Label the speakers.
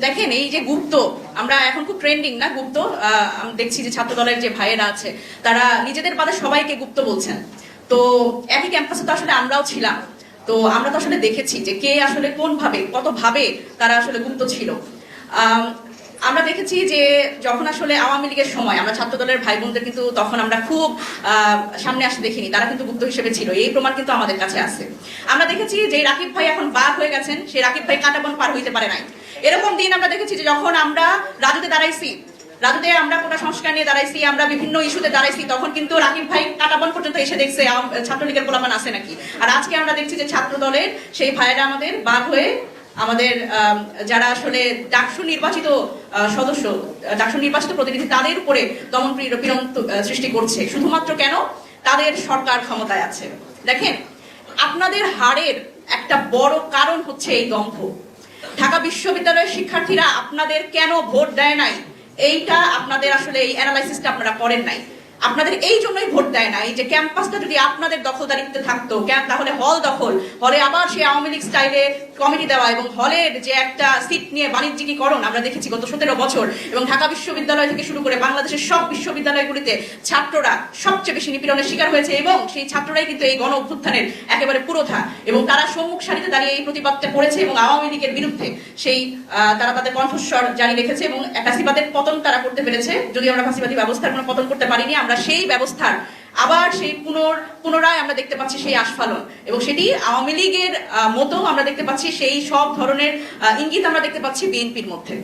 Speaker 1: দেখেন এই যে গুপ্ত, আমরা এখন খুব ট্রেন্ডিং না গুপ্ত, দেখছি যে ছাত্র দলের যে ভাইয়েরা আছে তারা নিজেদের বাদে সবাইকে গুপ্ত বলছেন। তো একই ক্যাম্পাসে তো আসলে আমরাও ছিলাম, তো আমরা তো আসলে দেখেছি যে কে আসলে কোন ভাবে কত ভাবে তারা আসলে গুপ্ত ছিল। আমরা দেখেছি যে যখন আসলে আওয়ামী লীগের সময় আমরা ছাত্র দলের ভাই বোনদের কিন্তু তখন আমরা খুব সামনে আসতে দেখিনি, তারা কিন্তু গুপ্ত হিসেবে ছিল, এই প্রমাণ কিন্তু আমাদের কাছে আছে। আমরা দেখেছি যে রাকিব ভাই এখন বাঘ হয়ে গেছেন, সেই রাকিব ভাই কাঁটাবন পার হইতে পারে নাই। এরকম দিন আমরা দেখেছি যে যখন আমরা রাজুতে দাঁড়াইছি, রাজুতে আমরা কোটা সংস্কার নিয়ে দাঁড়াইছি, আমরা বিভিন্ন ইস্যুতে দাঁড়াইছি, তখন কিন্তু রাকিব ভাই কাঁটাবন পর্যন্ত এসে দেখছে ছাত্রলীগের পোলাপান আছে নাকি। আর আজকে আমরা দেখছি যে ছাত্র দলের সেই ভাইয়েরা আমাদের বাঘ হয়ে আমাদের যারা আসলে ডাকসু নির্বাচিত সদস্য, ডাকসু নির্বাচিত প্রতিনিধি, তাদের উপরে দমন পীড়ন সৃষ্টি করছে। শুধুমাত্র কেন? তাদের সরকার ক্ষমতায় আছে। দেখেন, আপনাদের হারের একটা বড় কারণ হচ্ছে এই দম্ভ। ঢাকা বিশ্ববিদ্যালয়ের শিক্ষার্থীরা আপনাদের কেন ভোট দেয় নাই, এইটা আপনাদের আসলে এই অ্যানালাইসিসটা আপনারা করেন নাই। আপনাদের এই জন্যই ভোট দেয় নাই যে ক্যাম্পাসটা যদি আপনাদের দখলদারিত্বে থাকতো, তাহলে হল দখল, হলে আবার সেই আওয়ামী লীগ স্টাইলে কমিটি দেওয়া এবং হলের যে একটা সিট নিয়ে বাণিজ্যিকীকরণ আমরা দেখেছি গত 17 বছর, এবং ঢাকা বিশ্ববিদ্যালয় থেকে শুরু করে বাংলাদেশের সব বিশ্ববিদ্যালয়গুলিতে ছাত্ররা সবচেয়ে বেশি নিপীড়নের শিকার হয়েছে, এবং সেই ছাত্ররাই কিন্তু এই গণ অভ্যুত্থানের একেবারে পুরোধা, এবং তারা সম্মুখ সারিতে দাঁড়িয়ে এই প্রতিবাদটা করেছে এবং আওয়ামী লীগের বিরুদ্ধে সেই তারা তাদের কণ্ঠস্বর জারি রেখেছে এবং ফ্যাসিবাদের পতন তারা করতে পেরেছে। যদি আমরা ফ্যাসিবাদী ব্যবস্থার কোনো পতন করতে পারিনি, আমরা সেই ব্যবস্থার আবার সেই পুনরায় আমরা দেখতে পাচ্ছি সেই আস্ফালন, এবং সেটি আওয়ামী লীগের মতো আমরা দেখতে পাচ্ছি সেই সব ধরনের ইঙ্গিত আমরা দেখতে পাচ্ছি বিএনপির মধ্যে।